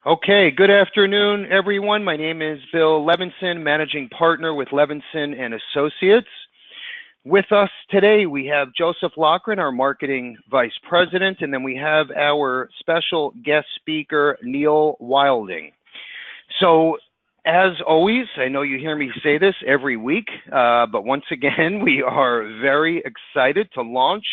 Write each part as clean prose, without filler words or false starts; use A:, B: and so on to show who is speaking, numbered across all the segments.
A: Okay, good afternoon, everyone. My name is Bill Levinson, Managing Partner with Levinson and Associates. With us today, we have Joseph Loughran, our Marketing Vice President, and then we have our special guest speaker, Neil Wilding. So, as always, I know you hear me say this every week, but once again, we are very excited to launch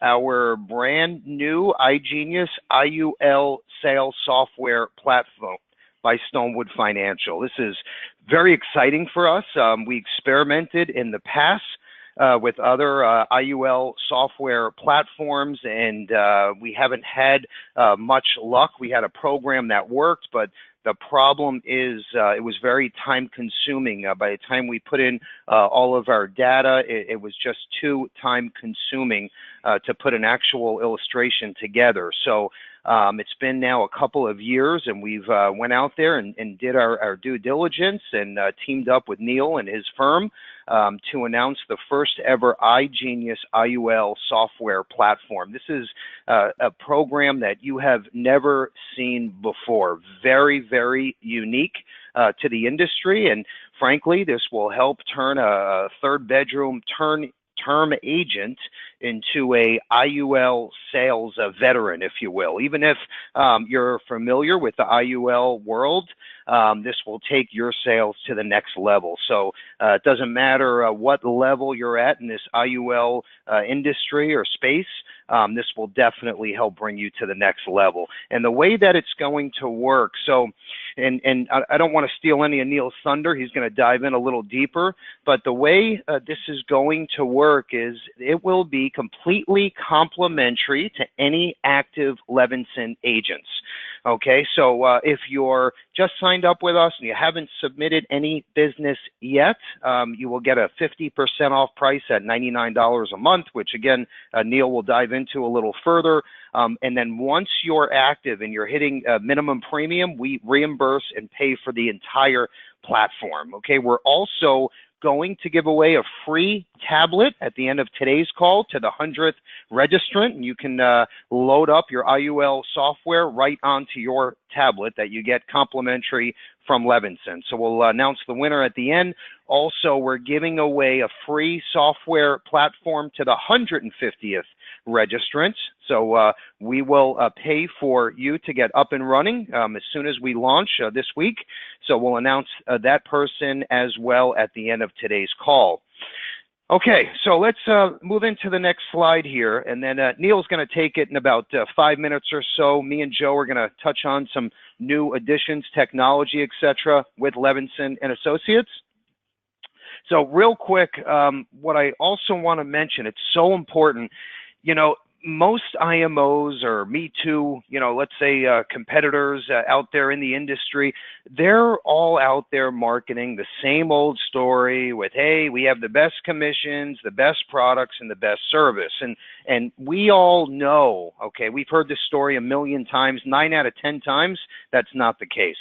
A: our brand new iGenius IUL Sales Software platform by Stonewood Financial. This is very exciting for us. We experimented in the past with other IUL software platforms, and we haven't had much luck. We had a program that worked, but the problem is it was very time consuming. By the time we put in all of our data, it was just too time consuming to put an actual illustration together. So it's been now a couple of years, and we've went out there and did our due diligence and teamed up with Neil and his firm to announce the first ever iGenius IUL software platform. This is a program that you have never seen before. Very, very unique to the industry, and frankly, this will help turn a third bedroom term agent into a IUL sales veteran, if you will. Even if you're familiar with the IUL world, this will take your sales to the next level. So it doesn't matter what level you're at in this IUL industry or space, this will definitely help bring you to the next level. And the way that it's going to work, so, and I don't want to steal any of Neil's thunder, he's going to dive in a little deeper, but the way this is going to work is it will be completely complementary to any active Levinson agents. Okay, so if you're just signed up with us and you haven't submitted any business yet, you will get a 50% off price at $99 a month, which again, Neil will dive into a little further. And then once you're active and you're hitting minimum premium, we reimburse and pay for the entire platform. Okay, we're also going to give away a free tablet at the end of today's call to the 100th registrant, and you can load up your IUL software right onto your tablet that you get complimentary from Levinson. So we'll announce the winner at the end. Also, we're giving away a free software platform to the 150th registrant. So we will pay for you to get up and running as soon as we launch this week. So we'll announce that person as well at the end of today's call. Okay, so let's move into the next slide here, and then Neil's going to take it in about 5 minutes or so. Me and Joe are going to touch on some new additions, technology, etc., with Levinson and Associates. So real quick, what I also want to mention, it's so important, you know, most IMOs or Me Too, you know, let's say competitors out there in the industry, they're all out there marketing the same old story with, hey, we have the best commissions, the best products, and the best service. And we all know, okay, we've heard this story a million times, 9 out of 10 times, that's not the case.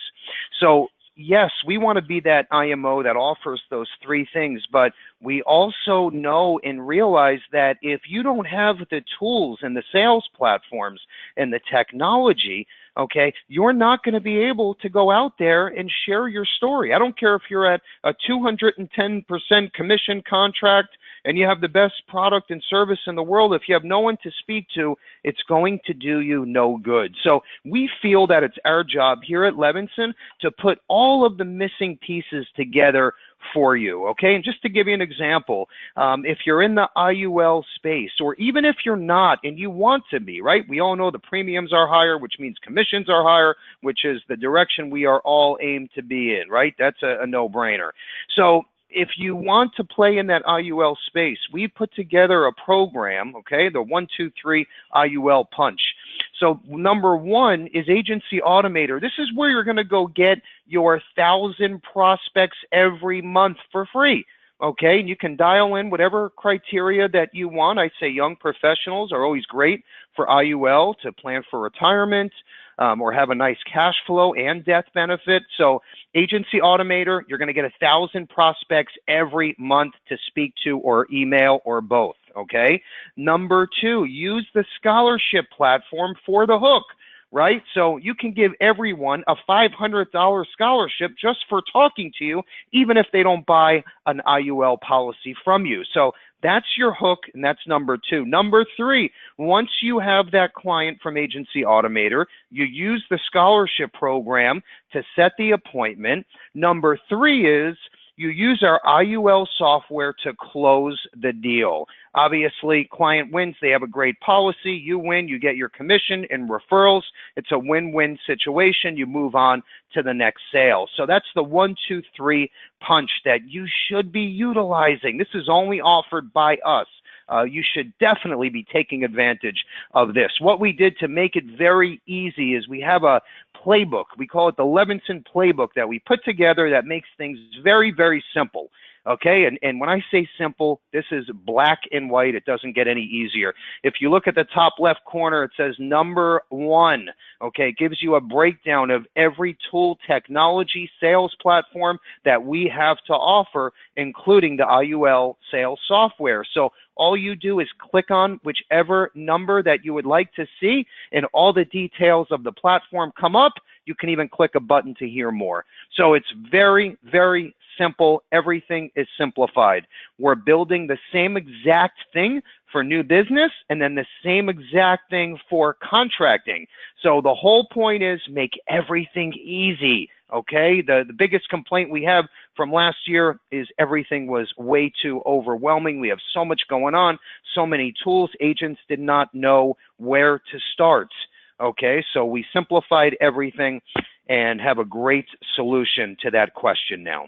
A: So yes, we want to be that IMO that offers those three things, but we also know and realize that if you don't have the tools and the sales platforms and the technology, okay, you're not going to be able to go out there and share your story. I don't care if you're at a 210% commission contract and you have the best product and service in the world. If you have no one to speak to, it's going to do you no good. So we feel that it's our job here at Levinson to put all of the missing pieces together for you, okay? And just to give you an example, if you're in the IUL space, or even if you're not and you want to be, right? We all know the premiums are higher, which means commissions are higher, which is the direction we are all aimed to be in, right? That's a no-brainer. So if you want to play in that IUL space, we put together a program, okay, the 1, 2, 3 IUL punch. So number one is Agency Automator. This is where you're going to go get your 1,000 prospects every month for free. Okay, and you can dial in whatever criteria that you want. I say young professionals are always great for IUL to plan for retirement or have a nice cash flow and death benefit. So Agency Automator, you're going to get 1,000 prospects every month to speak to or email or both. Okay. Number two, use the scholarship platform for the hook. right? So you can give everyone a $500 scholarship just for talking to you, even if they don't buy an IUL policy from you. So that's your hook, and that's number 2. Number 3, once you have that client from Agency Automator, you use the scholarship program to set the appointment. Number 3 is you use our IUL software to close the deal. Obviously, client wins, they have a great policy, you win, you get your commission and referrals. It's a win-win situation. You move on to the next sale. So that's the 1, 2, 3 punch that you should be utilizing. This is only offered by us. You should definitely be taking advantage of this. What we did to make it very easy is we have a playbook. We call it the Levinson playbook that we put together that makes things very, very simple. Okay, and when I say simple, this is black and white. It doesn't get any easier. If you look at the top left corner, it says number 1. Okay, it gives you a breakdown of every tool, technology, sales platform that we have to offer, including the IUL sales software. So all you do is click on whichever number that you would like to see, and all the details of the platform come up. You can even click a button to hear more. So it's very, very simple. Everything is simplified. We're building the same exact thing for new business and then the same exact thing for contracting. So the whole point is make everything easy. Okay, the biggest complaint we have from last year is everything was way too overwhelming. We have so much going on, so many tools. Agents did not know where to start. Okay, so we simplified everything and have a great solution to that question now.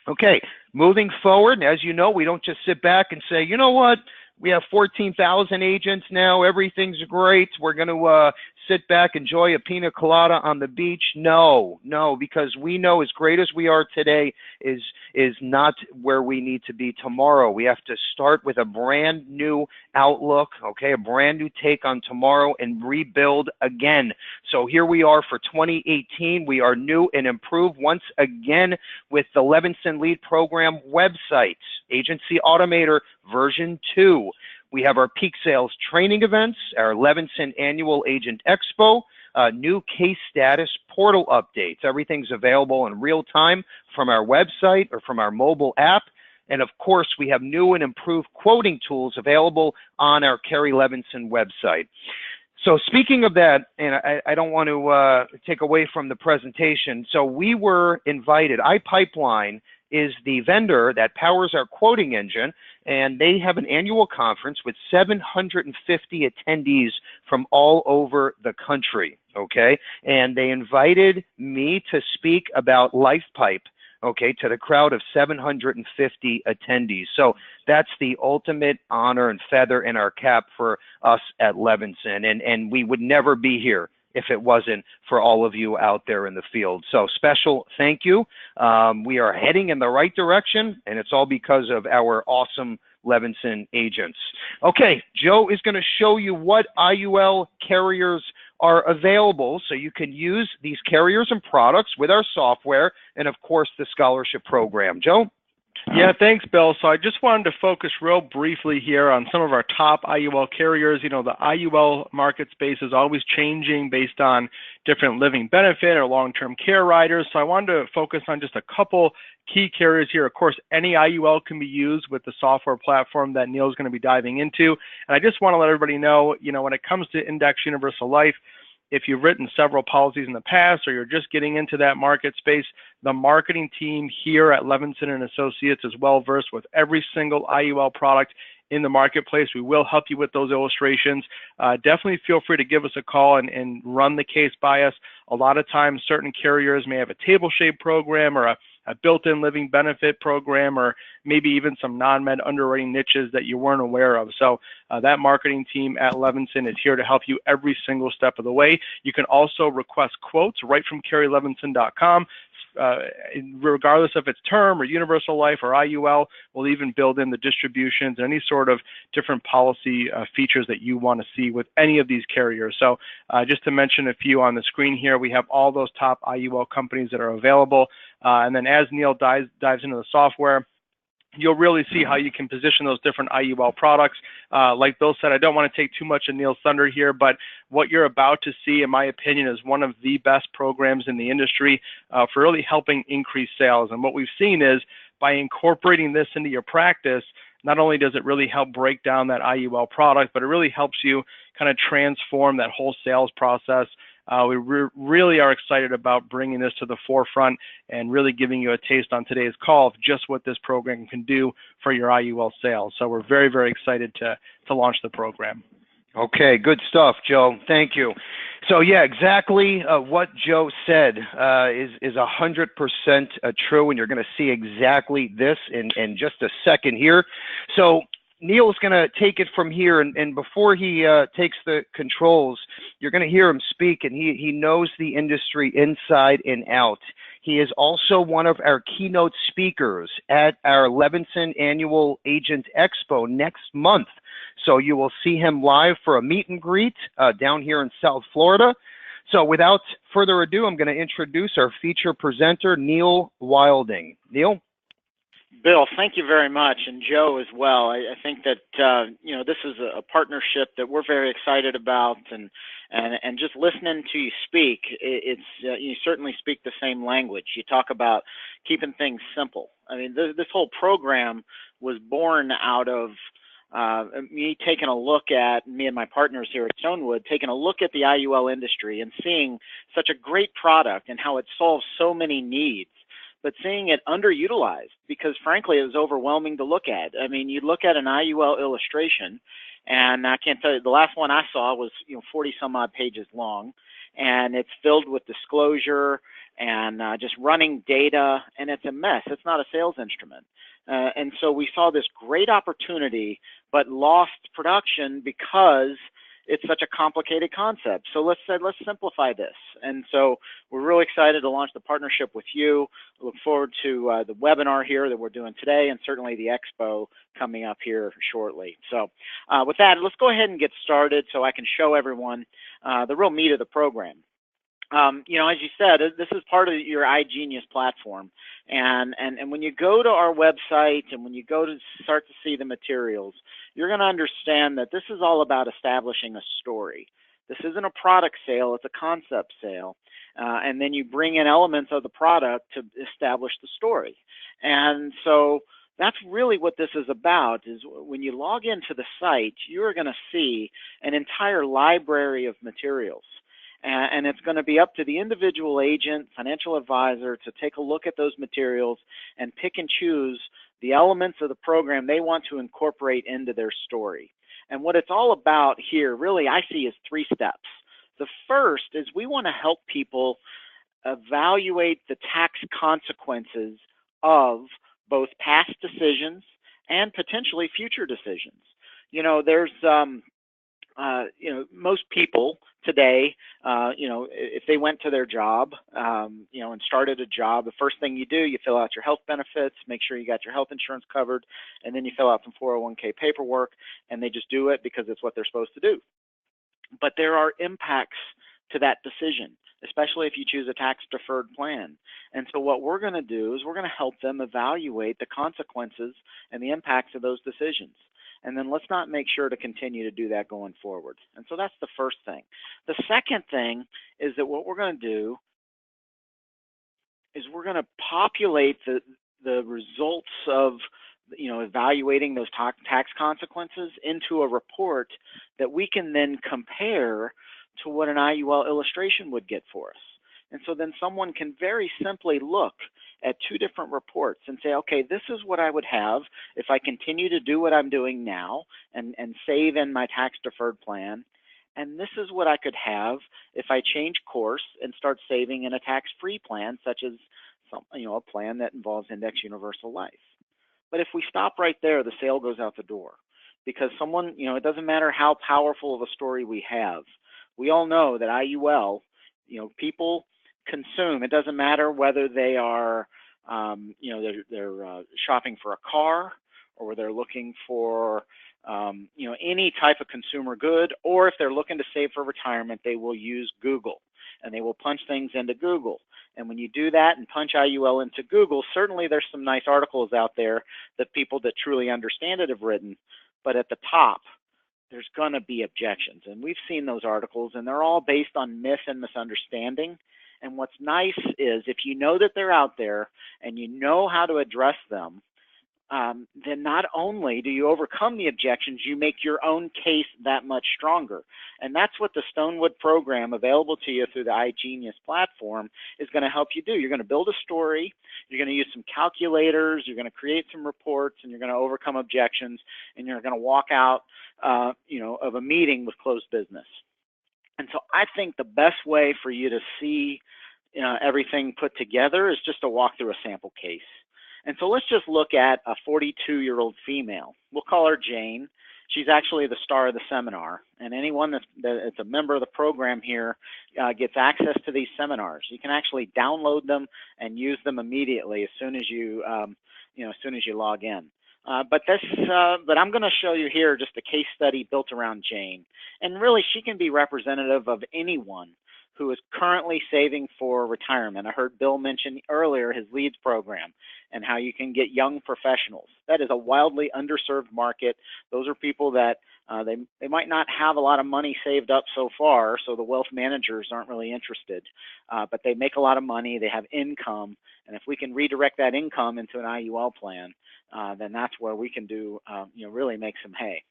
A: Okay, moving forward, as you know, we don't just sit back and say, you know what, we have 14,000 agents now, everything's great, we're going to sit back, enjoy a pina colada on the beach. No, because we know as great as we are today is not where we need to be tomorrow. We have to start with a brand new outlook, okay, a brand new take on tomorrow and rebuild again. So here we are for 2018. We are new and improved once again with the Levinson Lead Program website, Agency Automator version 2. We have our peak sales training events, our Levinson Annual Agent Expo, new case status portal updates. Everything's available in real time from our website or from our mobile app. And of course, we have new and improved quoting tools available on our Carrie Levinson website. So speaking of that, and I don't want to take away from the presentation, so we were invited. iPipeline is the vendor that powers our quoting engine, and they have an annual conference with 750 attendees from all over the country, okay? And they invited me to speak about LifePipe, okay, to the crowd of 750 attendees. So that's the ultimate honor and feather in our cap for us at Levinson, and we would never be here if it wasn't for all of you out there in the field. So special thank you. We are heading in the right direction, and it's all because of our awesome Levinson agents. Okay, Joe is going to show you what IUL carriers are available so you can use these carriers and products with our software and, of course, the scholarship program. Joe?
B: Yeah, thanks, Bill. So I just wanted to focus real briefly here on some of our top IUL carriers. You know, the IUL market space is always changing based on different living benefit or long-term care riders. So I wanted to focus on just a couple key carriers here. Of course, any IUL can be used with the software platform that Neil's going to be diving into. And I just want to let everybody know, you know, when it comes to Index Universal Life, if you've written several policies in the past or you're just getting into that market space, the marketing team here at Levinson and Associates is well versed with every single IUL product in the marketplace. We will help you with those illustrations. Definitely feel free to give us a call and run the case by us. A lot of times certain carriers may have a table shape program or a built-in living benefit program, or maybe even some non-med underwriting niches that you weren't aware of. So that marketing team at Levinson is here to help you every single step of the way. You can also request quotes right from carrielevinson.com. Regardless if it's term or universal life or IUL, we'll even build in the distributions and any sort of different policy features that you want to see with any of these carriers. So just to mention a few on the screen here, we have all those top IUL companies that are available. And then as Neil dives into the software, you'll really see how you can position those different IUL products. Like Bill said, I don't want to take too much of Neil's thunder here, but what you're about to see, in my opinion, is one of the best programs in the industry for really helping increase sales. And what we've seen is by incorporating this into your practice, not only does it really help break down that IUL product, but it really helps you kind of transform that whole sales process. We really are excited about bringing this to the forefront and really giving you a taste on today's call of just what this program can do for your IUL sales. So we're very, very excited to launch the program.
A: Okay, good stuff, Joe. Thank you. So yeah, exactly what Joe said is 100% true, and you're going to see exactly this in just a second here. So Neil's going to take it from here, and before he takes the controls, you're going to hear him speak, and he knows the industry inside and out. He is also one of our keynote speakers at our Levinson Annual Agent Expo next month. So you will see him live for a meet and greet down here in South Florida. So without further ado, I'm going to introduce our feature presenter, Neil Wilding. Neil?
C: Bill, thank you very much, and Joe as well. I think that this is a partnership that we're very excited about, and just listening to you speak, you certainly speak the same language. You talk about keeping things simple. I mean, this whole program was born out of me taking a look at, me and my partners here at Stonewood, taking a look at the IUL industry and seeing such a great product and how it solves so many needs, but seeing it underutilized because, frankly, it was overwhelming to look at. I mean, you look at an IUL illustration, and I can't tell you, the last one I saw was 40 some odd pages long, and it's filled with disclosure and just running data, and it's a mess. It's not a sales instrument. And so we saw this great opportunity, but lost production because it's such a complicated concept. So let's simplify this. And so we're really excited to launch the partnership with you. I look forward to the webinar here that we're doing today, and certainly the expo coming up here shortly. So with that, let's go ahead and get started so I can show everyone the real meat of the program. As you said, this is part of your iGenius platform. And when you go to our website and when you go to start to see the materials, you're going to understand that this is all about establishing a story. This isn't a product sale, it's a concept sale. And then you bring in elements of the product to establish the story. And so that's really what this is about, is when you log into the site, you're going to see an entire library of materials. And it's going to be up to the individual agent, financial advisor, to take a look at those materials and pick and choose the elements of the program they want to incorporate into their story. And what it's all about here, really, I see is 3 steps. The first is we want to help people evaluate the tax consequences of both past decisions and potentially future decisions. Most people today, if they went to their job, and started a job, the first thing you do, you fill out your health benefits, make sure you got your health insurance covered, and then you fill out some 401k paperwork, and they just do it because it's what they're supposed to do. But there are impacts to that decision, especially if you choose a tax-deferred plan. And so what we're going to do is we're going to help them evaluate the consequences and the impacts of those decisions. And then let's not make sure to continue to do that going forward. And so that's the first thing. The second thing is that what we're going to do is we're going to populate the results of evaluating those tax consequences into a report that we can then compare to what an IUL illustration would get for us. And so then someone can very simply look at 2 different reports and say, okay, this is what I would have if I continue to do what I'm doing now and save in my tax deferred plan. And this is what I could have if I change course and start saving in a tax-free plan, such as a plan that involves index universal life. But if we stop right there, the sale goes out the door, because it doesn't matter how powerful of a story we have. We all know that IUL, people consume. It doesn't matter whether they are, they're shopping for a car, or they're looking for, any type of consumer good, or if they're looking to save for retirement, they will use Google. and they will punch things into Google. And when you do that and punch IUL into Google, certainly there's some nice articles out there that people that truly understand it have written, but at the top, there's going to be objections. And we've seen those articles, and they're all based on myth and misunderstanding. And what's nice is if you know that they're out there and you know how to address them, then not only do you overcome the objections, you make your own case that much stronger. And that's what the Stonewood program available to you through the iGenius platform is going to help you do. You're going to build a story, you're going to use some calculators, you're going to create some reports, and you're going to overcome objections, and you're going to walk out of a meeting with closed business. And so I think the best way for you to see everything put together is just to walk through a sample case. And so let's just look at a 42-year-old female. We'll call her Jane. She's actually the star of the seminar. And anyone that's a member of the program here gets access to these seminars. You can actually download them and use them immediately as soon as you log in. But I'm going to show you here just a case study built around Jane. And really, she can be representative of anyone who is currently saving for retirement. I heard Bill mention earlier his LEADS program and how you can get young professionals. That is a wildly underserved market. Those are people that they might not have a lot of money saved up so far, so the wealth managers aren't really interested. But they make a lot of money, they have income, and if we can redirect that income into an IUL plan, then that's where we can do, really make some hay.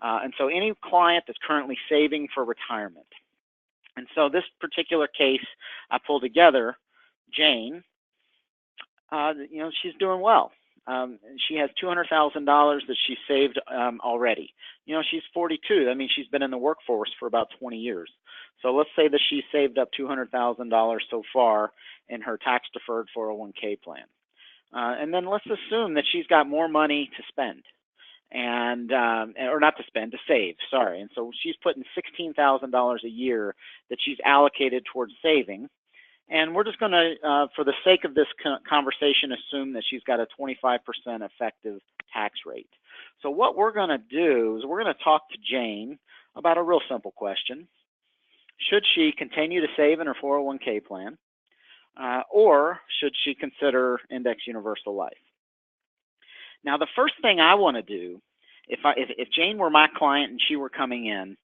C: And so any client that's currently saving for retirement. And so this particular case I pulled together, Jane, she's doing well. She has $200,000 that she saved already. She's 42. That means she's been in the workforce for about 20 years. So let's say that she's saved up $200,000 so far in her tax-deferred 401k plan. And then let's assume that she's got more money to spend. Or not to spend, to save, sorry. And so she's putting $16,000 a year that she's allocated towards saving. And we're just going to, for the sake of this conversation, assume that she's got a 25% effective tax rate. So what we're going to do is we're going to talk to Jane about a real simple question. Should she continue to save in her 401k plan, or should she consider Index Universal Life? Now, the first thing I want to do, if Jane were my client and she were coming in,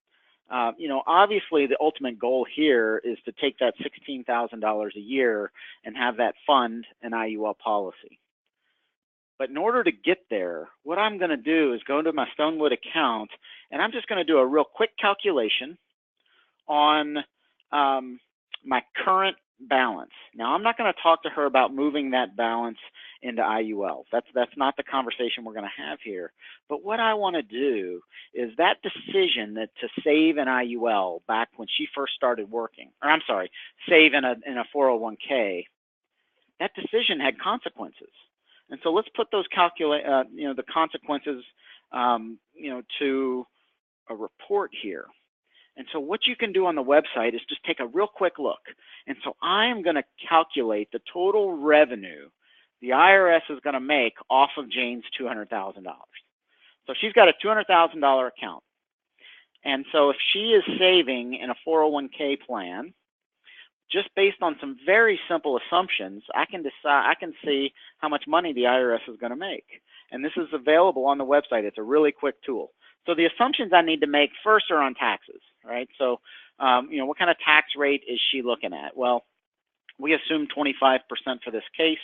C: obviously the ultimate goal here is to take that $16,000 a year and have that fund an IUL policy. But in order to get there, what I'm going to do is go to my Stonewood account, and I'm just going to do a real quick calculation on my current balance. Now, I'm not going to talk to her about moving that balance into IUL. That's not the conversation we're going to have here. But what I want to do is that decision that to save an IUL back when she first started working, or I'm sorry, save in a 401k, that decision had consequences. And so let's put those the consequences, to a report here. And so what you can do on the website is just take a real quick look. And so I am going to calculate the total revenue the IRS is going to make off of Jane's $200,000. So she's got a $200,000 account. And so if she is saving in a 401k plan, just based on some very simple assumptions, I can see how much money the IRS is going to make. And this is available on the website. It's a really quick tool. So the assumptions I need to make first are on taxes, right? So, what kind of tax rate is she looking at? Well, we assume 25% for this case,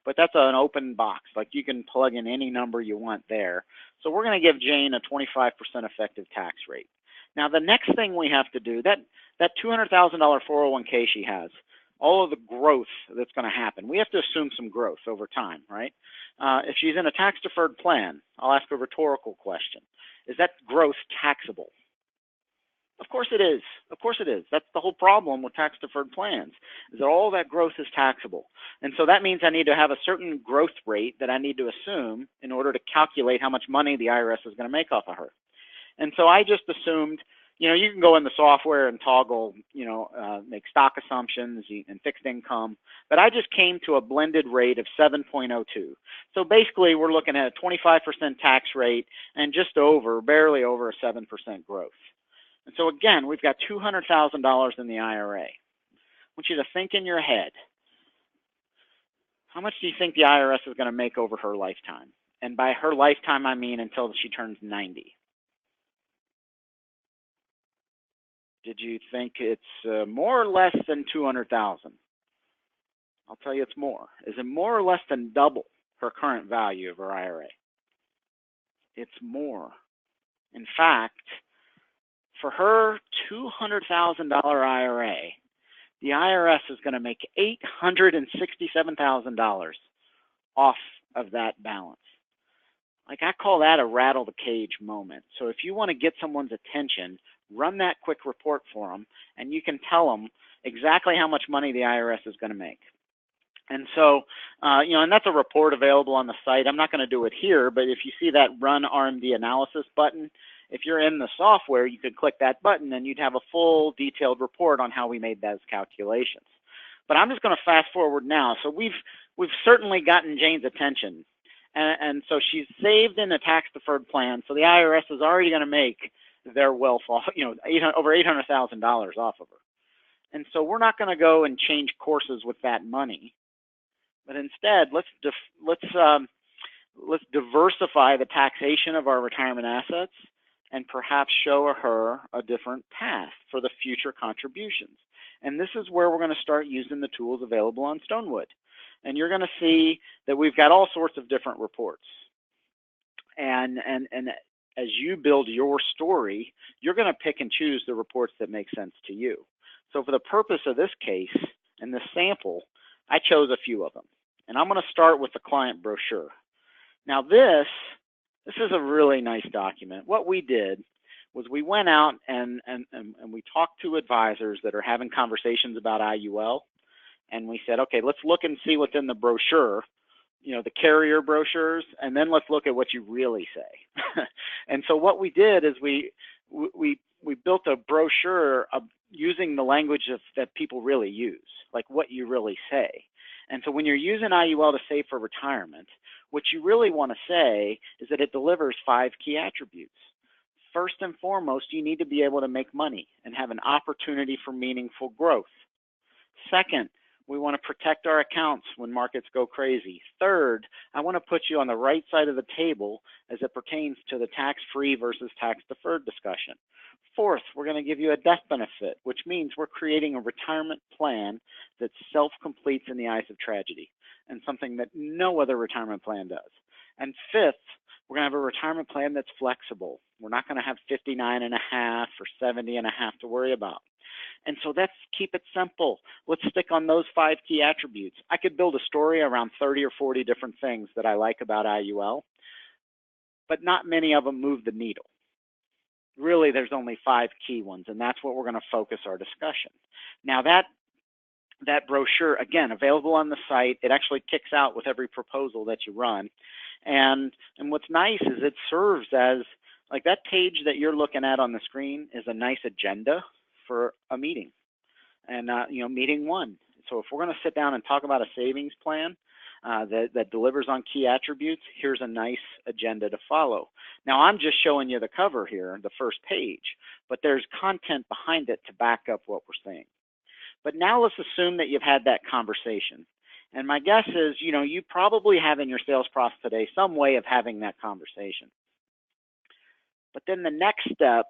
C: but that's an open box. Like, you can plug in any number you want there. So we're going to give Jane a 25% effective tax rate. Now, the next thing we have to do, that $200,000 401k she has, all of the growth that's going to happen, we have to assume some growth over time, right? If she's in a tax-deferred plan, I'll ask a rhetorical question. Is that growth taxable? Of course it is. Of course it is. That's the whole problem with tax-deferred plans, is that all that growth is taxable. And so that means I need to have a certain growth rate that I need to assume in order to calculate how much money the IRS is going to make off of her. And so I just assumed, you can go in the software and toggle, make stock assumptions and fixed income, but I just came to a blended rate of 7.02. So basically we're looking at a 25% tax rate and just barely over a 7% growth. And so again, we've got $200,000 in the IRA. want you to think in your head, how much do you think the IRS is going to make over her lifetime? And by her lifetime, I mean until she turns 90. Did you think it's more or less than 200,000? I'll tell you it's more. Is it more or less than double her current value of her IRA? It's more. In fact, for her $200,000 IRA, the IRS is going to make $867,000 off of that balance. Like, I call that a rattle the cage moment. So if you want to get someone's attention, run that quick report for them, and you can tell them exactly how much money the IRS is going to make. And so, and that's a report available on the site. I'm not going to do it here, but if you see that Run RMD Analysis button, if you're in the software, you could click that button and you'd have a full detailed report on how we made those calculations. But I'm just going to fast forward now. So we've certainly gotten Jane's attention. And so she's saved in a tax-deferred plan. So the IRS is already going to make their wealth, over $800,000 off of her. And so we're not going to go and change courses with that money. But instead, let's diversify the taxation of our retirement assets and perhaps show her a different path for the future contributions. And this is where we're going to start using the tools available on Stonewood. And you're going to see that we've got all sorts of different reports. And as you build your story, you're going to pick and choose the reports that make sense to you. So for the purpose of this case and this sample, I chose a few of them. And I'm going to start with the client brochure. Now this is a really nice document. What we did was we went out and we talked to advisors that are having conversations about IUL. And we said, okay, let's look and see what's in the brochure, the carrier brochures, and then let's look at what you really say. And so what we did is we built a brochure using the language that people really use, like what you really say. And so when you're using IUL to save for retirement, what you really want to say is that it delivers 5 key attributes. First and foremost, you need to be able to make money and have an opportunity for meaningful growth. Second, we want to protect our accounts when markets go crazy. Third, I want to put you on the right side of the table as it pertains to the tax-free versus tax-deferred discussion. Fourth, we're going to give you a death benefit, which means we're creating a retirement plan that self-completes in the eyes of tragedy, and something that no other retirement plan does. And fifth, we're going to have a retirement plan that's flexible. We're not going to have 59 and a half or 70 and a half to worry about. And so let's keep it simple. Let's stick on those 5 key attributes. I could build a story around 30 or 40 different things that I like about IUL, but not many of them move the needle. Really, there's only 5 key ones, and that's what we're going to focus our discussion. Now that brochure, again, available on the site, it actually kicks out with every proposal that you run. And what's nice is it serves as, like, that page that you're looking at on the screen is a nice agenda for a meeting, and meeting 1. So if we're going to sit down and talk about a savings plan that delivers on key attributes, here's a nice agenda to follow. Now I'm just showing you the cover here, the first page, but there's content behind it to back up what we're saying. But now let's assume that you've had that conversation. And my guess is, you probably have in your sales process today some way of having that conversation. But then the next step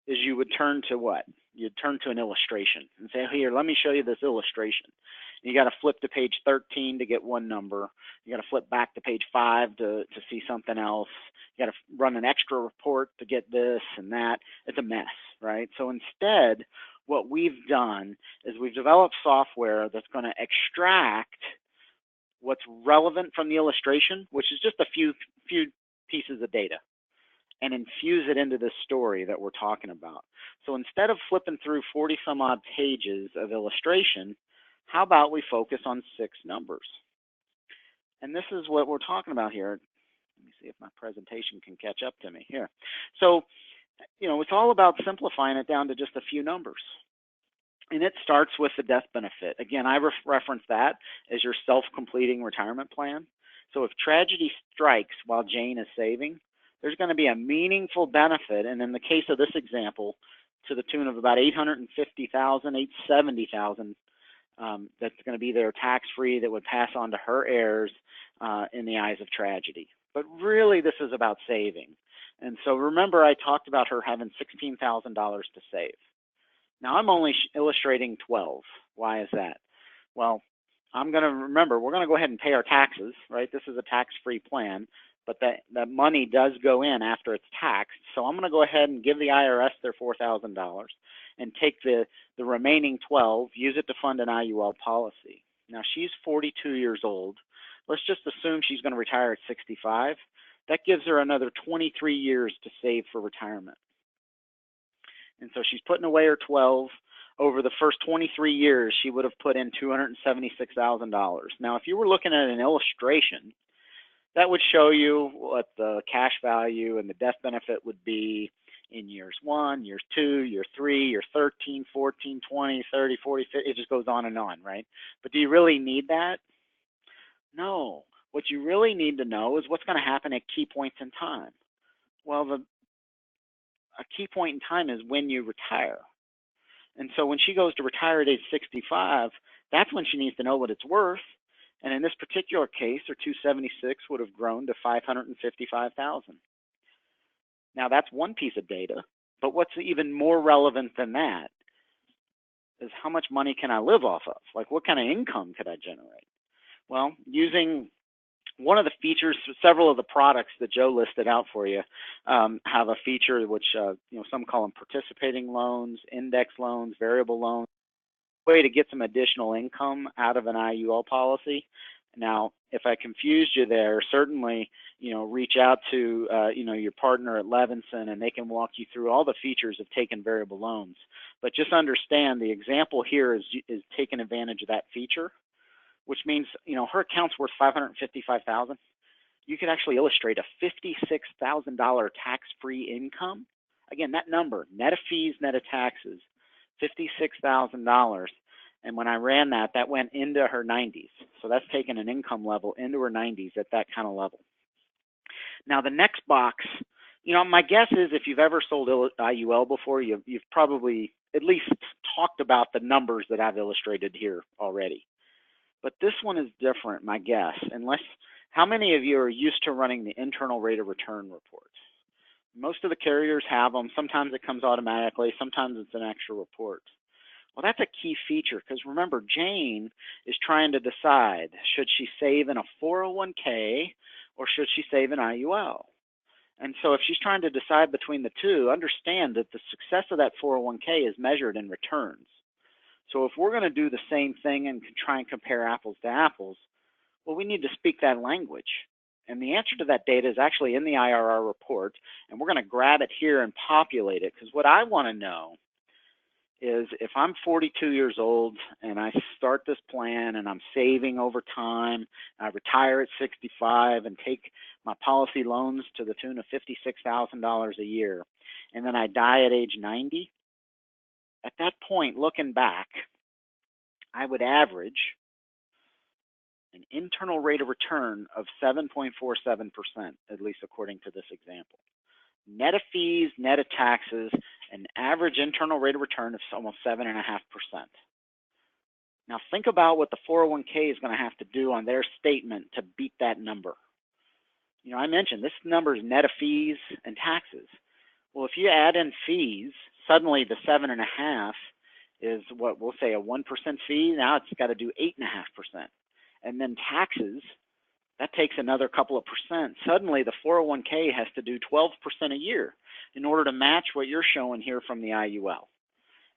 C: is you would turn to what? You'd turn to an illustration and say, here, let me show you this illustration. You got to flip to page 13 to get one number. You got to flip back to page 5 to see something else. You got to run an extra report to get this and that. It's a mess, right? So instead, what we've done is we've developed software that's going to extract what's relevant from the illustration, which is just a few pieces of data, and infuse it into this story that we're talking about. So instead of flipping through 40 some odd pages of illustration, how about we focus on 6 numbers? And this is what we're talking about here. Let me see if my presentation can catch up to me here. So, it's all about simplifying it down to just a few numbers. And it starts with the death benefit. Again, I reference that as your self-completing retirement plan. So if tragedy strikes while Jane is saving, there's going to be a meaningful benefit. And in the case of this example, to the tune of about $850,000, $870,000. That's going to be there tax-free that would pass on to her heirs in the eyes of tragedy. But really, this is about saving. And so remember, I talked about her having $16,000 to save. Now, I'm only illustrating 12. Why is that? Well, I'm going to remember, we're going to go ahead and pay our taxes, right? This is a tax-free plan, but that money does go in after it's taxed. So I'm going to go ahead and give the IRS their $4,000 and take the remaining 12, use it to fund an IUL policy. Now, she's 42 years old. Let's just assume she's going to retire at 65. That gives her another 23 years to save for retirement. And so she's putting away her 12. Over the first 23 years, she would have put in $276,000. Now, if you were looking at an illustration, that would show you what the cash value and the death benefit would be in years 1, years 2, year 3, year 13, 14, 20, 30, 40, 50. It just goes on, right? But do you really need that? No. What you really need to know is what's going to happen at key points in time. Well, a key point in time is when you retire. And so when she goes to retire at age 65, that's when she needs to know what it's worth. And in this particular case, her 276 would have grown to 555,000. Now that's one piece of data, but what's even more relevant than that is how much money can I live off of? Like, what kind of income could I generate? Well, using one of the features, several of the products that Joe listed out for you have a feature which some call them participating loans, index loans, variable loans, way to get some additional income out of an IUL policy. Now, if I confused you there, certainly, reach out to, your partner at Levinson, and they can walk you through all the features of taking variable loans. But just understand the example here is taking advantage of that feature, which means, her account's worth $555,000. You could actually illustrate a $56,000 tax-free income. Again, that number, net of fees, net of taxes, $56,000. And when I ran that, that went into her 90s. So that's taking an income level into her 90s at that kind of level. Now, the next box, my guess is if you've ever sold IUL before, you've probably at least talked about the numbers that I've illustrated here already. But this one is different, my guess, how many of you are used to running the internal rate of return reports? Most of the carriers have them. Sometimes it comes automatically. Sometimes it's an extra report. Well, that's a key feature because remember, Jane is trying to decide, should she save in a 401k or should she save in IUL? And so if she's trying to decide between the two, understand that the success of that 401k is measured in returns. So if we're going to do the same thing and try and compare apples to apples, well, we need to speak that language. And the answer to that data is actually in the IRR report, and we're going to grab it here and populate it, because what I want to know is if I'm 42 years old and I start this plan and I'm saving over time, I retire at 65 and take my policy loans to the tune of $56,000 a year, and then I die at age 90, at that point, looking back, I would average an internal rate of return of 7.47%, at least according to this example. Net of fees, net of taxes, an average internal rate of return of almost 7.5%. Now think about what the 401k is going to have to do on their statement to beat that number. I mentioned this number is net of fees and taxes. Well, if you add in fees, suddenly the 7.5 is what we'll say a 1% fee. Now it's got to do 8.5%. And then taxes, that takes another couple of percent. Suddenly the 401k has to do 12% a year in order to match what you're showing here from the IUL.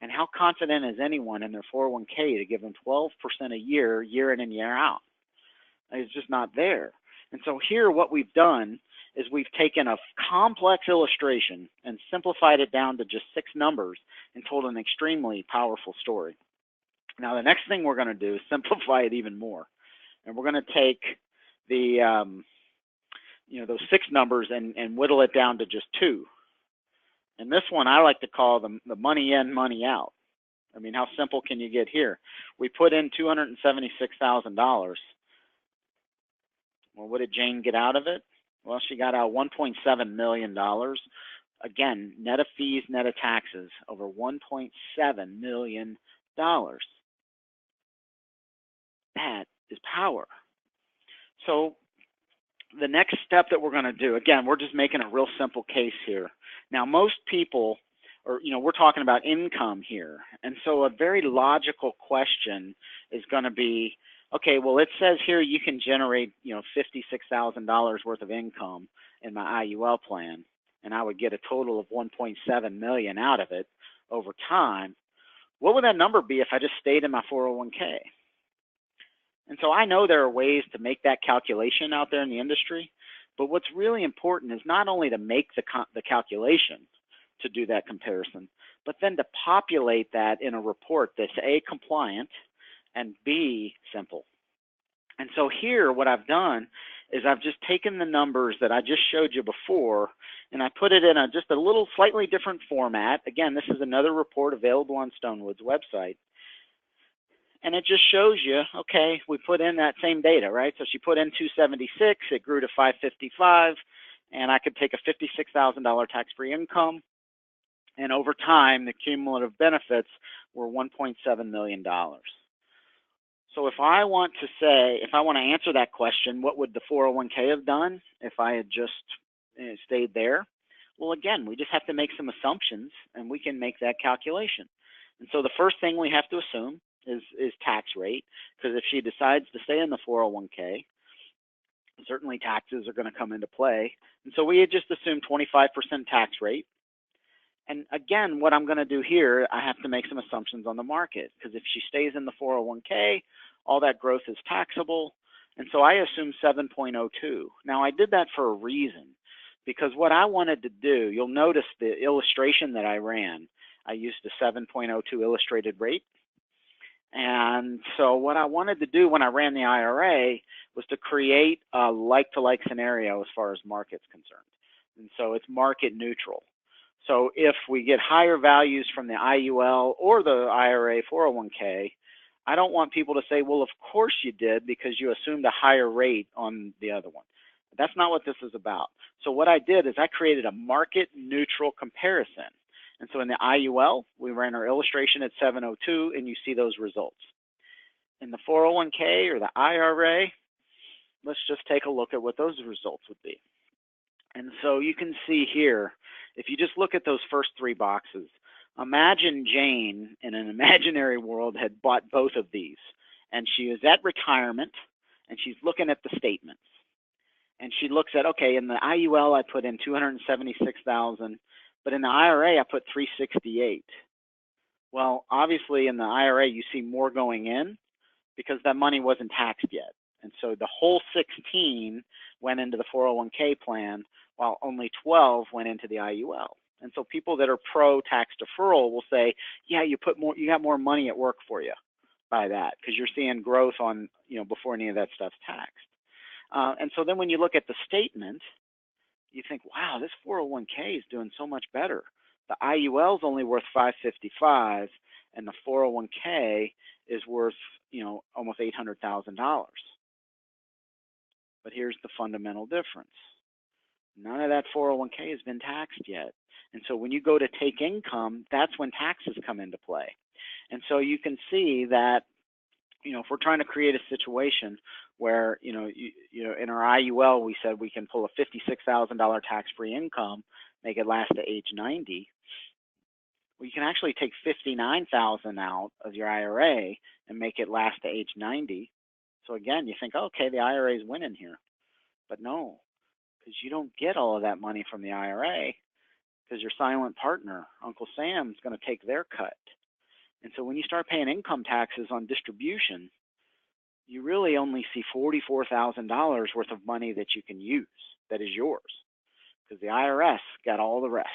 C: And how confident is anyone in their 401k to give them 12% a year, year in and year out? It's just not there. And so here what we've done is we've taken a complex illustration and simplified it down to just 6 numbers and told an extremely powerful story. Now the next thing we're going to do is simplify it even more. And we're going to take the, those 6 numbers and whittle it down to just 2. And this one I like to call the money in, money out. I mean, how simple can you get here? We put in $276,000. Well, what did Jane get out of it? Well, she got out $1.7 million Again, net of fees, net of taxes, over $1.7 million. That is power. So the next step that we're going to do, again, we're just making a real simple case here. Now, most people, we're talking about income here. And so a very logical question is going to be, okay, well, it says here you can generate, $56,000 worth of income in my IUL plan, and I would get a total of $1.7 million out of it over time. What would that number be if I just stayed in my 401k? And so I know there are ways to make that calculation out there in the industry, but what's really important is not only to make the calculation to do that comparison, but then to populate that in a report that's A, compliant, and B, simple. And so here what I've done is I've just taken the numbers that I just showed you before, and I put it in just a little slightly different format. Again, this is another report available on Stonewood's website. And it just shows you, okay, we put in that same data, right? So she put in 276, it grew to 555, and I could take a $56,000 tax-free income. And over time, the cumulative benefits were $1.7 million. So if I want to answer that question, what would the 401k have done if I had just stayed there? Well, again, we just have to make some assumptions, and we can make that calculation. And so the first thing we have to assume is tax rate, because if she decides to stay in the 401k, certainly taxes are going to come into play. And so we had just assumed 25% tax rate. And again, what I'm going to do here, I have to make some assumptions on the market, because if she stays in the 401k, all that growth is taxable. And so I assume 7.02. Now, I did that for a reason, because what I wanted to do, you'll notice the illustration that I ran, I used a 7.02 illustrated rate. And so what I wanted to do when I ran the IRA was to create a like-to-like scenario as far as market's concerned. And so it's market neutral. So if we get higher values from the IUL or the IRA 401k, I don't want people to say, well, of course you did because you assumed a higher rate on the other one. But that's not what this is about. So what I did is I created a market neutral comparison. And so in the IUL, we ran our illustration at 702, and you see those results. In the 401k or the IRA, let's just take a look at what those results would be. And so you can see here, if you just look at those first three boxes, imagine Jane in an imaginary world had bought both of these, and she is at retirement, and she's looking at the statements. And she looks at, okay, in the IUL I put in $276,000, but in the IRA I put $368,000. Well, obviously in the IRA you see more going in because that money wasn't taxed yet. And so the whole 16 went into the 401k plan, while only 12 went into the IUL. And so people that are pro tax deferral will say, yeah, you got more money at work for you by that, because you're seeing growth on, before any of that stuff's taxed. And so then when you look at the statement, you think, wow, this 401k is doing so much better. The IUL is only worth $555, and the 401k is worth, almost $800,000. But here's the fundamental difference. None of that 401k has been taxed yet. And so when you go to take income, that's when taxes come into play. And so you can see that, if we're trying to create a situation where, in our IUL, we said we can pull a $56,000 tax-free income, make it last to age 90. Well, you can actually take $59,000 out of your IRA and make it last to age 90. So again, you think, okay, the IRA is winning here. But no, because you don't get all of that money from the IRA, because your silent partner, Uncle Sam, is going to take their cut. And so when you start paying income taxes on distribution, you really only see $44,000 worth of money that you can use that is yours, because the IRS got all the rest.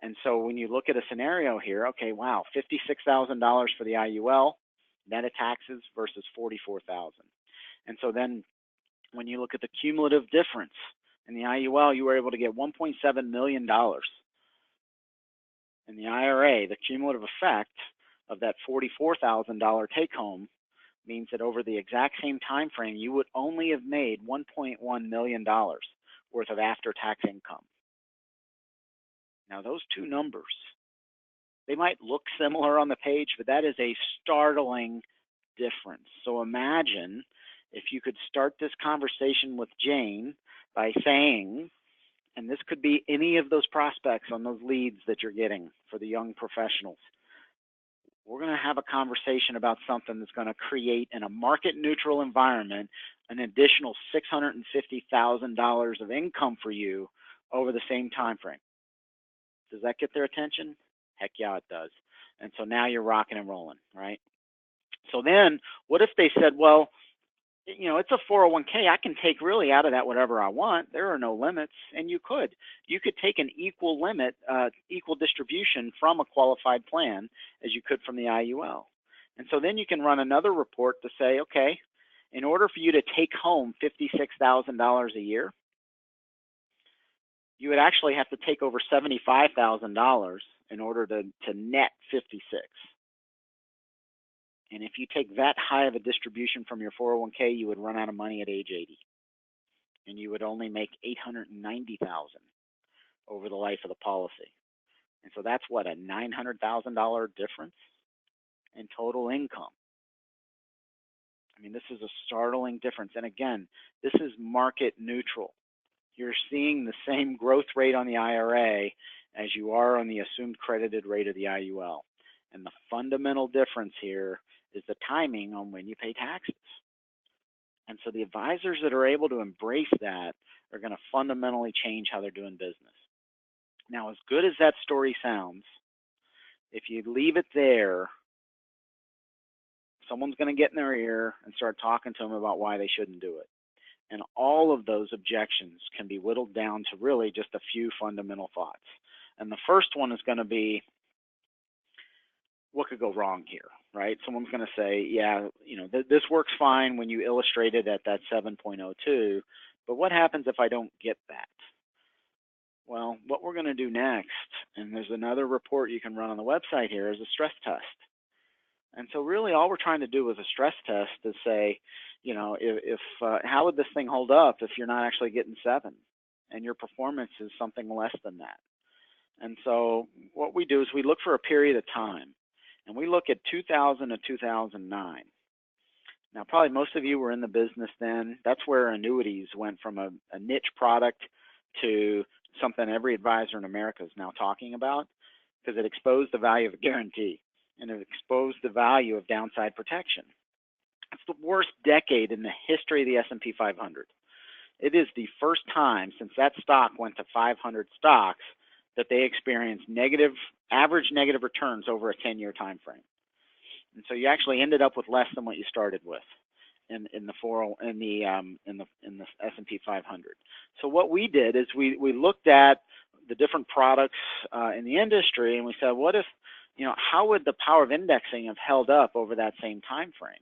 C: And so when you look at a scenario here, okay, wow, $56,000 for the IUL, net of taxes versus $44,000. And so then when you look at the cumulative difference in the IUL, you were able to get $1.7 million. In the IRA, the cumulative effect of that $44,000 take-home means that over the exact same time frame, you would only have made $1.1 million worth of after-tax income. Now, those two numbers, they might look similar on the page, but that is a startling difference. So imagine if you could start this conversation with Jane by saying, and this could be any of those prospects on those leads that you're getting for the young professionals. We're going to have a conversation about something that's going to create, in a market neutral environment, an additional $650,000 of income for you over the same time frame. Does that get their attention? Heck yeah, it does. And so now you're rocking and rolling, right? So then what if they said, well, you know, it's a 401k. I can take really out of that whatever I want. There are no limits. And you could take an equal limit, equal distribution from a qualified plan as you could from the IUL. And so then you can run another report to say, okay, in order for you to take home $56,000 a year, you would actually have to take over $75,000 in order to net 56. And if you take that high of a distribution from your 401k, you would run out of money at age 80. And you would only make $890,000 over the life of the policy. And so that's what, a $900,000 difference in total income. I mean, this is a startling difference. And again, this is market neutral. You're seeing the same growth rate on the IRA as you are on the assumed credited rate of the IUL. And the fundamental difference here is the timing on when you pay taxes. And so the advisors that are able to embrace that are going to fundamentally change how they're doing business. Now, as good as that story sounds, if you leave it there, someone's going to get in their ear and start talking to them about why they shouldn't do it. And all of those objections can be whittled down to really just a few fundamental thoughts. And the first one is going to be, what could go wrong here, right? Someone's going to say, yeah, you know, this works fine when you illustrate it at that 7.02, but what happens if I don't get that? Well, what we're going to do next, and there's another report you can run on the website here, is a stress test. And so really all we're trying to do with a stress test is say, you know, if how would this thing hold up if you're not actually getting 7 and your performance is something less than that? And so what we do is we look for a period of time, and we look at 2000 to 2009. Now, probably most of you were in the business then. That's where annuities went from a niche product to something every advisor in America is now talking about, because it exposed the value of a guarantee and it exposed the value of downside protection. It's the worst decade in the history of the S&P 500. It is the first time since that stock went to 500 stocks that they experienced average negative returns over a 10-year time frame. And so you actually ended up with less than what you started with in the S&P 500. So what we did is we looked at the different products in the industry, and we said, what if, you know, how would the power of indexing have held up over that same time frame?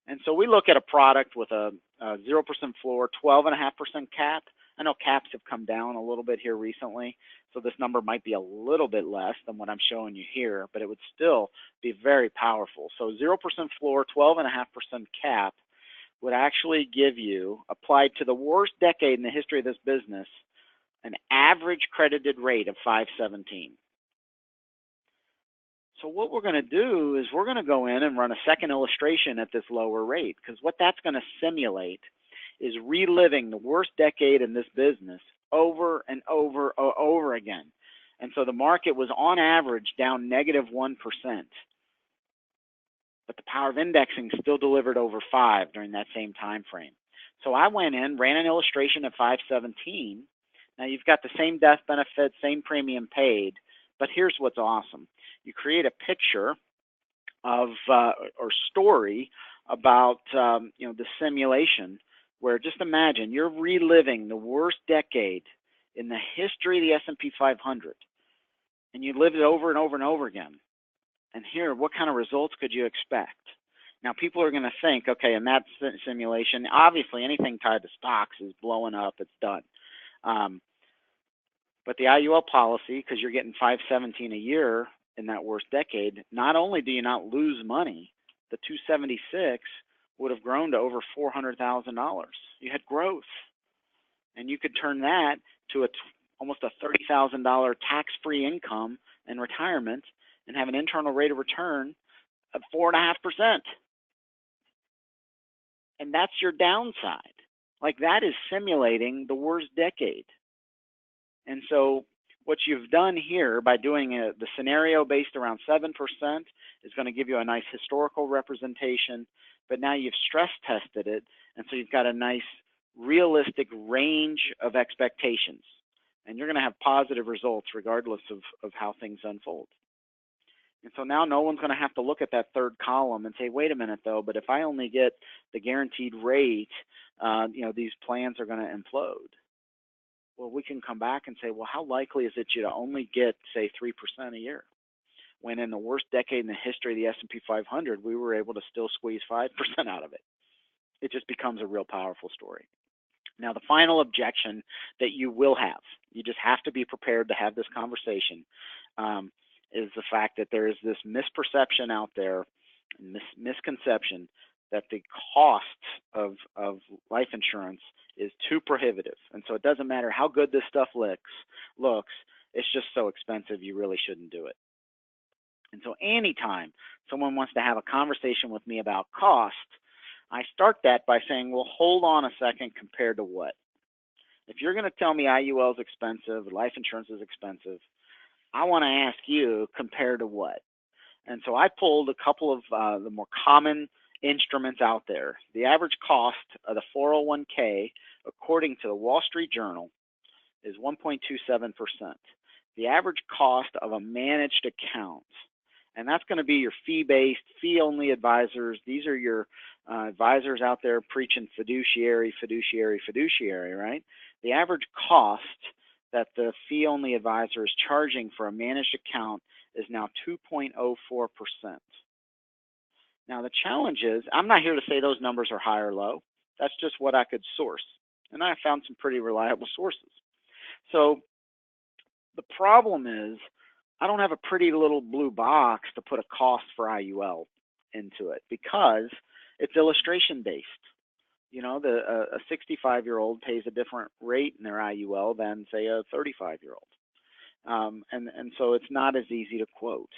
C: And so we look at a product with a 0% floor, 12.5% cap. I know caps have come down a little bit here recently, so this number might be a little bit less than what I'm showing you here, but it would still be very powerful. So 0% floor, 12.5% cap would actually give you, applied to the worst decade in the history of this business, an average credited rate of 517. So what we're going to do is we're going to go in and run a second illustration at this lower rate, because what that's going to simulate is reliving the worst decade in this business over and over again. And so the market was on average down -1%. But the power of indexing still delivered over 5 during that same time frame. So I went in, ran an illustration at 517. Now you've got the same death benefit, same premium paid, but here's what's awesome. You create a picture of or story about you know, the simulation, where just imagine you're reliving the worst decade in the history of the S&P 500, and you lived it over and over and over again. And here, what kind of results could you expect? Now, people are going to think, okay, in that simulation, obviously anything tied to stocks is blowing up, it's done. But the IUL policy, because you're getting 517 a year in that worst decade, not only do you not lose money, the 276 would have grown to over $400,000. You had growth, and you could turn that to almost a $30,000 tax-free income in retirement and have an internal rate of return of 4.5%. And that's your downside. Like, that is simulating the worst decade. And so what you've done here by doing the scenario based around 7% is going to give you a nice historical representation, but now you've stress tested it, and so you've got a nice realistic range of expectations. And you're going to have positive results regardless of how things unfold. And so now no one's going to have to look at that third column and say, wait a minute though, but if I only get the guaranteed rate, these plans are going to implode. Well, we can come back and say, well, how likely is it you to only get, say, 3% a year? When in the worst decade in the history of the S&P 500, we were able to still squeeze 5% out of it. It just becomes a real powerful story. Now, the final objection that you will have, you just have to be prepared to have this conversation, is the fact that there is this misperception out there, misconception that the cost of life insurance is too prohibitive. And so it doesn't matter how good this stuff looks, it's just so expensive you really shouldn't do it. And so anytime someone wants to have a conversation with me about cost, I start that by saying, well, hold on a second, compared to what? If you're going to tell me IUL is expensive, life insurance is expensive, I want to ask you, compared to what? And so I pulled a couple of the more common instruments out there. The average cost of the 401k, according to the Wall Street Journal, is 1.27%. The average cost of a managed account, and that's going to be your fee-based, fee-only advisors. These are your advisors out there preaching fiduciary, fiduciary, fiduciary, right? The average cost that the fee-only advisor is charging for a managed account is now 2.04%. Now, the challenge is, I'm not here to say those numbers are high or low. That's just what I could source. And I found some pretty reliable sources. So the problem is, I don't have a pretty little blue box to put a cost for IUL into it because it's illustration based. You know, a 65-year-old pays a different rate in their IUL than, say, a 35-year-old. And so it's not as easy to quote.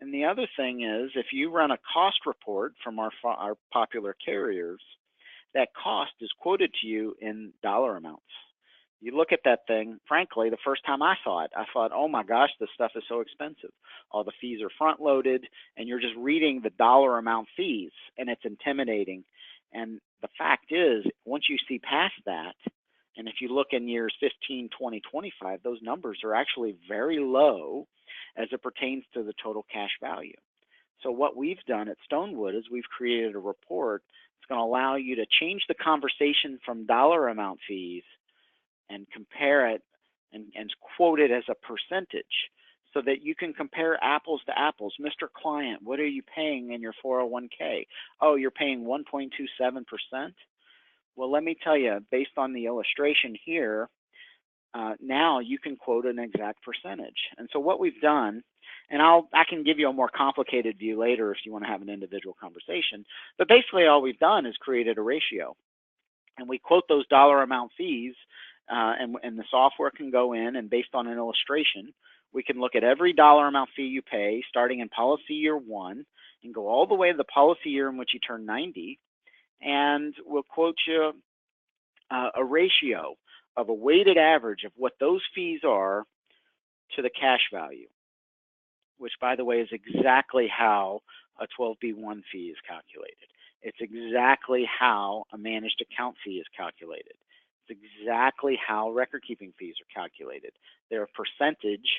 C: And the other thing is, if you run a cost report from our popular carriers, that cost is quoted to you in dollar amounts. You look at that thing, frankly, the first time I saw it, I thought, oh my gosh, this stuff is so expensive. All the fees are front loaded, and you're just reading the dollar amount fees, and it's intimidating. And the fact is, once you see past that, and if you look in years 15, 20, 25, those numbers are actually very low as it pertains to the total cash value. So what we've done at Stonewood is we've created a report that's going to allow you to change the conversation from dollar amount fees and compare it and quote it as a percentage so that you can compare apples to apples. Mr. Client, what are you paying in your 401k? Oh, you're paying 1.27%? Well, let me tell you, based on the illustration here, now you can quote an exact percentage. And so what we've done, and I can give you a more complicated view later if you want to have an individual conversation, but basically all we've done is created a ratio. And we quote those dollar amount fees, and the software can go in, and based on an illustration, we can look at every dollar amount fee you pay starting in policy year 1 and go all the way to the policy year in which you turn 90, and we'll quote you a ratio of a weighted average of what those fees are to the cash value, which, by the way, is exactly how a 12B1 fee is calculated. It's exactly how a managed account fee is calculated. It's exactly how record-keeping fees are calculated. They're a percentage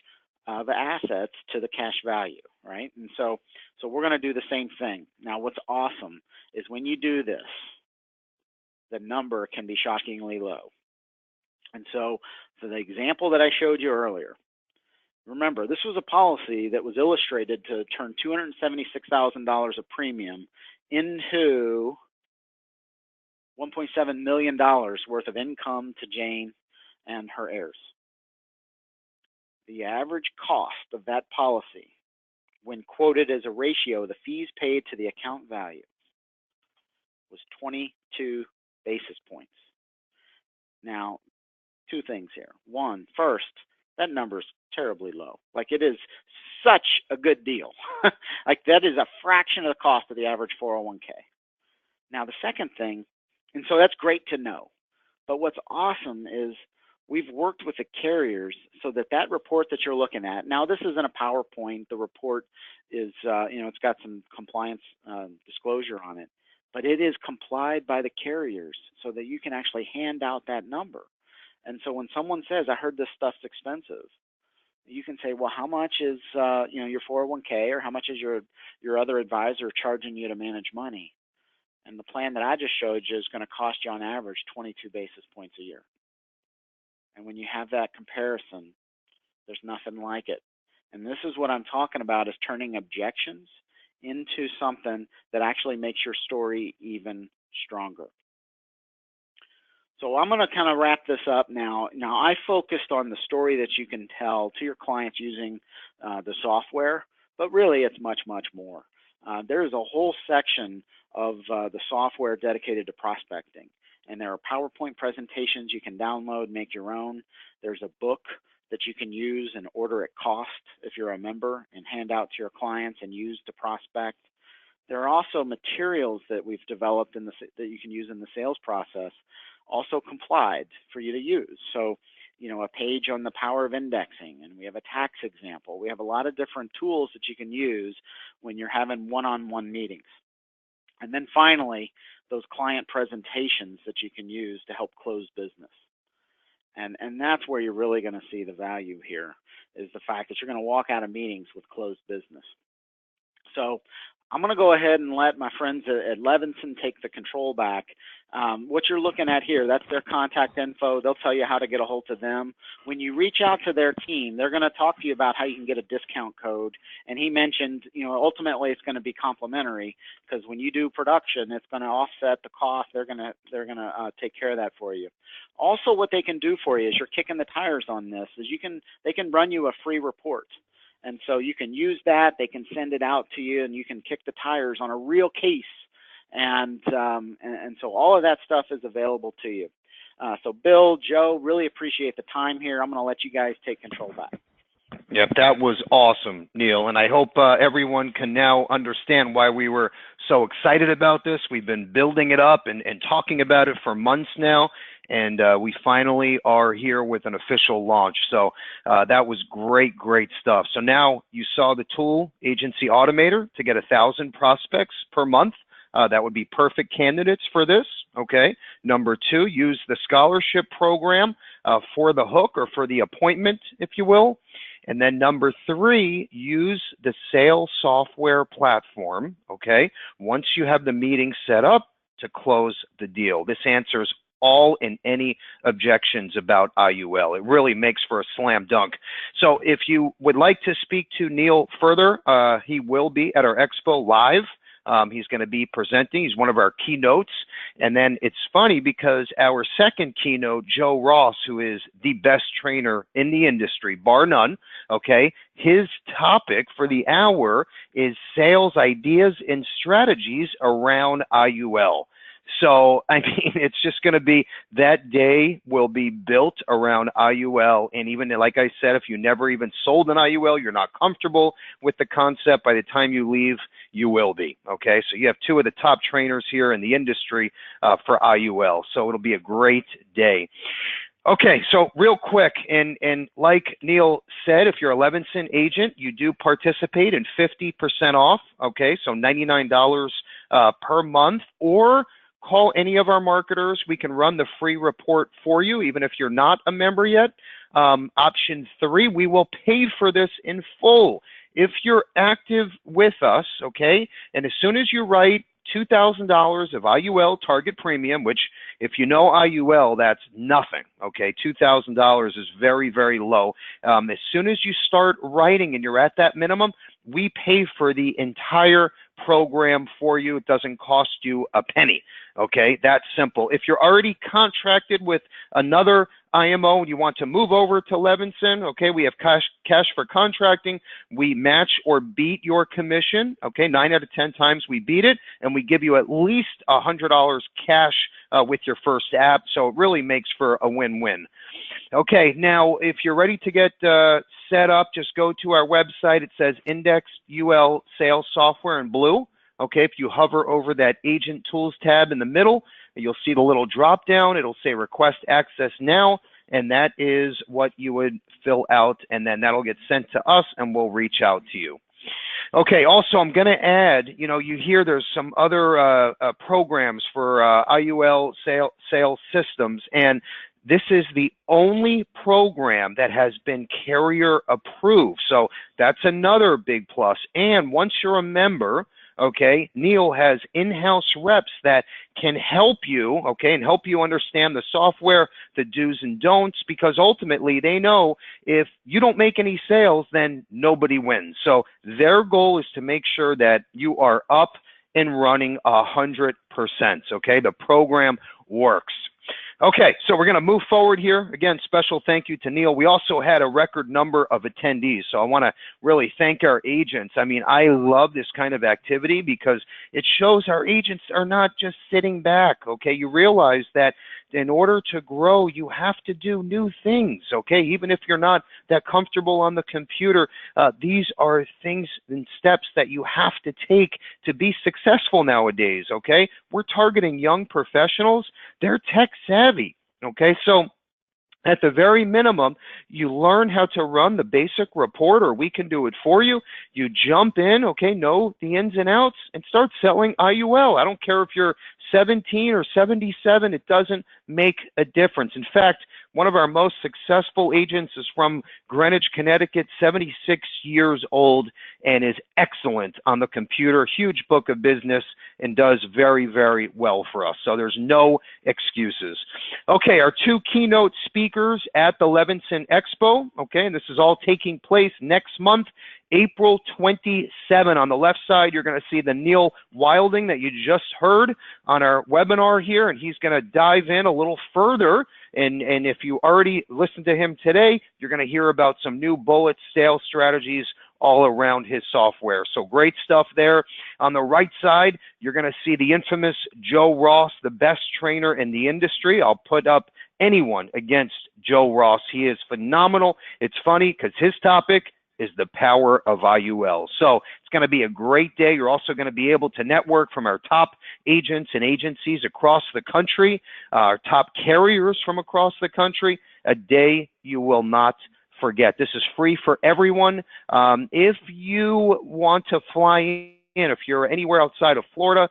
C: of assets to the cash value, right? And so we're going to do the same thing. Now, what's awesome is when you do this, the number can be shockingly low. And so for the example that I showed you earlier, remember, this was a policy that was illustrated to turn $276,000 of premium into $1.7 million worth of income to Jane and her heirs. The average cost of that policy, when quoted as a ratio of the fees paid to the account value, was 22 basis points. Now, two things here. One, first, that number's terribly low. Like, it is such a good deal. Like, that is a fraction of the cost of the average 401k. Now, the second thing, and so that's great to know, but what's awesome is we've worked with the carriers so that that report that you're looking at, now this isn't a PowerPoint, the report is, it's got some compliance disclosure on it, but it is complied by the carriers so that you can actually hand out that number. And so when someone says, I heard this stuff's expensive, you can say, well, how much is your 401k, or how much is your other advisor charging you to manage money? And the plan that I just showed you is going to cost you on average 22 basis points a year. And when you have that comparison, there's nothing like it. And this is what I'm talking about, is turning objections into something that actually makes your story even stronger. So I'm going to kind of wrap this up now. Now, I focused on the story that you can tell to your clients using the software, but really it's much, much more. There is a whole section of the software dedicated to prospecting, and there are PowerPoint presentations you can download, make your own. There's a book that you can use and order at cost if you're a member and hand out to your clients and use to prospect. There are also materials that we've developed that you can use in the sales process, also complied for you to use. So, a page on the power of indexing, and we have a tax example. We have a lot of different tools that you can use when you're having one-on-one meetings. And then finally, those client presentations that you can use to help close business. And that's where you're really going to see the value here, is the fact that you're going to walk out of meetings with closed business. So I'm going to go ahead and let my friends at Levinson take the control back. What you're looking at here, that's their contact info. They'll tell you how to get a hold of them. When you reach out to their team, they're going to talk to you about how you can get a discount code. And he mentioned, ultimately it's going to be complimentary, because when you do production, it's going to offset the cost. They're going to take care of that for you. Also, what they can do for you is, you're kicking the tires on this, is they can run you a free report. And so you can use that. They can send it out to you, and you can kick the tires on a real case. And so all of that stuff is available to you. So Bill, Joe, really appreciate the time here. I'm going to let you guys take control back.
A: Yep, that was awesome, Neil. And I hope everyone can now understand why we were so excited about this. We've been building it up and talking about it for months now. And we finally are here with an official launch. So that was great stuff. So now you saw the tool, Agency Automator, to get 1,000 prospects per month. That would be perfect candidates for this, okay? Number 2, use the scholarship program for the hook, or for the appointment, if you will. And then number 3, use the sales software platform, okay? Once you have the meeting set up, to close the deal. This answers all and any objections about IUL. It really makes for a slam dunk. So if you would like to speak to Neil further, he will be at our expo live. He's going to be presenting. He's one of our keynotes. And then it's funny, because our second keynote, Joe Ross, who is the best trainer in the industry, bar none, okay, his topic for the hour is sales ideas and strategies around IUL. So, I mean, it's just going to be, that day will be built around IUL. And even like I said, if you never even sold an IUL, you're not comfortable with the concept, by the time you leave, you will be. Okay, so you have 2 of the top trainers here in the industry for IUL. So it'll be a great day. Okay, so real quick, and like Neil said, if you're a Levinson agent, you do participate in 50% off. Okay, so $99 per month, or call any of our marketers. We can run the free report for you, even if you're not a member yet. Option 3, we will pay for this in full if you're active with us, okay? And as soon as you write $2,000 of IUL target premium, which, if you know IUL, that's nothing, okay? $2,000 is very, very low. As soon as you start writing and you're at that minimum, we pay for the entire program for you. It doesn't cost you a penny, okay? That's simple. If you're already contracted with another IMO and you want to move over to Levinson, okay, we have cash for contracting. We match or beat your commission, okay, 9 out of 10 times we beat it, and we give you at least $100 cash with your first app, so it really makes for a win-win. Okay, now if you're ready to get set up, just go to our website. It says Indexed UL Sales Software in blue. Okay, if you hover over that Agent Tools tab in the middle, you'll see the little drop down. It'll say Request Access Now, and that is what you would fill out, and then that'll get sent to us, and we'll reach out to you. Okay, also I'm going to add, you hear there's some other programs for IUL sales systems, and this is the only program that has been carrier approved. So that's another big plus. And once you're a member, okay, Neil has in-house reps that can help you, okay, and help you understand the software, the do's and don'ts, because ultimately they know if you don't make any sales, then nobody wins. So their goal is to make sure that you are up and running 100%, okay? The program works. Okay, so we're going to move forward here. Again, special thank you to Neil. We also had a record number of attendees, so I want to really thank our agents. I mean, I love this kind of activity because it shows our agents are not just sitting back, okay? You realize that in order to grow, you have to do new things, okay? Even if you're not that comfortable on the computer, these are things and steps that you have to take to be successful nowadays, okay? We're targeting young professionals. They're tech savvy, okay? So at the very minimum, you learn how to run the basic report, or we can do it for you. You jump in, okay, know the ins and outs, and start selling IUL. I don't care if you're 17 or 77, it doesn't make a difference. In fact, one of our most successful agents is from Greenwich, Connecticut, 76 years old, and is excellent on the computer, huge book of business, and does very, very well for us. So there's no excuses. Okay, our two keynote speakers at the Levinson Expo, okay, and this is all taking place next month, April 27. On the left side, you're going to see the Neil Wilding that you just heard on our webinar here, and he's going to dive in a little further. And if you already listened to him today, you're going to hear about some new bullet sales strategies all around his software. So great stuff there. On the right side, you're going to see the infamous Joe Ross, the best trainer in the industry. I'll put up anyone against Joe Ross. He is phenomenal. It's funny because his topic is the power of IUL. So it's going to be a great day. You're also going to be able to network from our top agents and agencies across the country, our top carriers from across the country, a day you will not forget. This is free for everyone. If you want to fly in, if you're anywhere outside of Florida,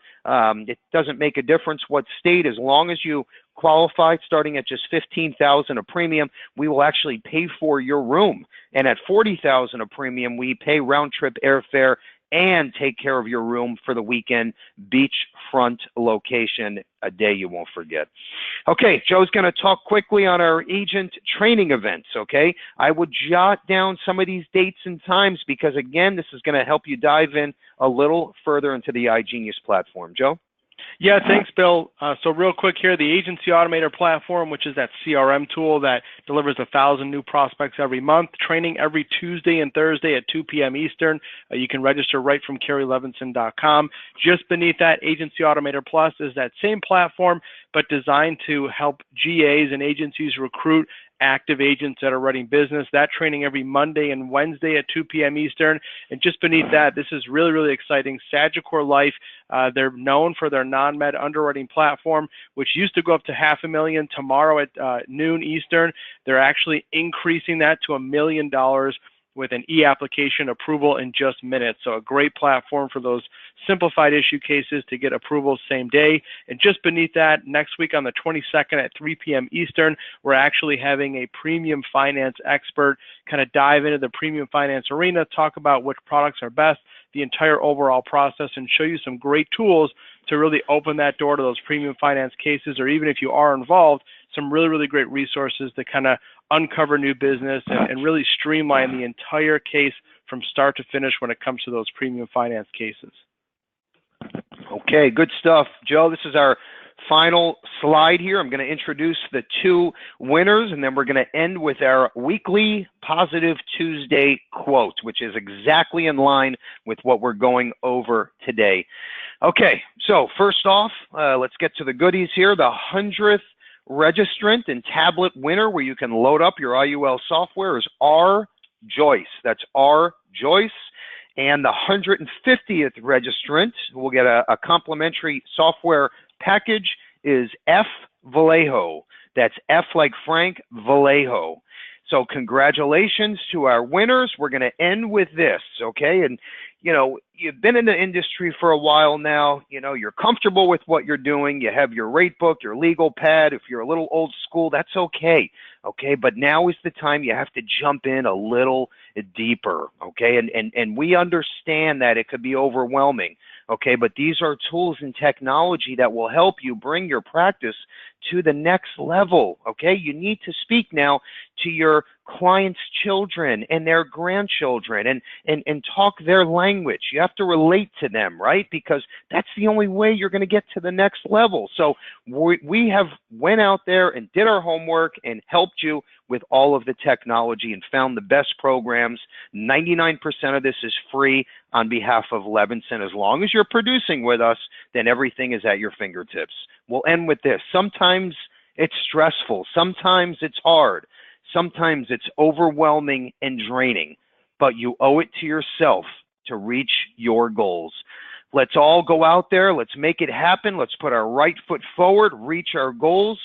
A: it doesn't make a difference what state, as long as you qualified starting at just $15,000 a premium, we will actually pay for your room. And at $40,000 a premium, we pay round trip airfare and take care of your room for the weekend, beachfront location, a day you won't forget. Okay, Joe's going to talk quickly on our agent training events, okay? I would jot down some of these dates and times because, again, this is going to help you dive in a little further into the iGenius platform. Joe?
B: Yeah, thanks, Bill. So real quick here, the Agency Automator platform, which is that CRM tool that delivers 1,000 new prospects every month, training every Tuesday and Thursday at 2 p.m. Eastern. You can register right from CarrieLevinson.com. Just beneath that, Agency Automator Plus is that same platform, but designed to help GAs and agencies recruit active agents that are running business. That training every Monday and Wednesday at 2 p.m. Eastern. And just beneath that, this is really, really exciting. Sagicor Life, they're known for their non-med underwriting platform, which used to go up to $500,000. Tomorrow at noon Eastern, they're actually increasing that to $1 million with an e-application approval in just minutes. So a great platform for those simplified issue cases to get approvals same day. And just beneath that, next week on the 22nd at 3 p.m. Eastern, we're actually having a premium finance expert kind of dive into the premium finance arena, talk about which products are best, the entire overall process, and show you some great tools to really open that door to those premium finance cases, or even if you are involved, some really, really great resources to kind of uncover new business and really streamline the entire case from start to finish when it comes to those premium finance cases.
A: Okay, good stuff. Joe, this is our final slide here. I'm going to introduce the two winners, and then we're going to end with our weekly Positive Tuesday quote, which is exactly in line with what we're going over today. Okay, so first off, let's get to the goodies here. The 100th registrant and tablet winner where you can load up your IUL software is R. Joyce. That's R. Joyce. And the 150th registrant who will get a complimentary software package is F. Vallejo. That's F like Frank, Vallejo. So congratulations to our winners. We're going to end with this, okay? And, you know, you've been in the industry for a while now. You know, you're comfortable with what you're doing. You have your rate book, your legal pad. If you're a little old school, that's okay, okay? But now is the time you have to jump in a little deeper, okay? And we understand that it could be overwhelming, okay? But these are tools and technology that will help you bring your practice to the next level, okay? You need to speak now to your clients' children and their grandchildren and talk their language. You have to relate to them, right? Because that's the only way you're going to get to the next level. So we have went out there and did our homework and helped you with all of the technology and found the best programs. 99% of this is free on behalf of Levinson. As long as you're producing with us, then everything is at your fingertips. We'll end with this. Sometimes it's stressful. Sometimes it's hard. Sometimes it's overwhelming and draining, but you owe it to yourself to reach your goals. Let's all go out there. Let's make it happen. Let's put our right foot forward, reach our goals,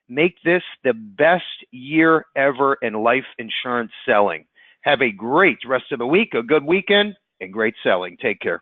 A: make this the best year ever in life insurance selling. Have a great rest of the week, a good weekend, and great selling. Take care.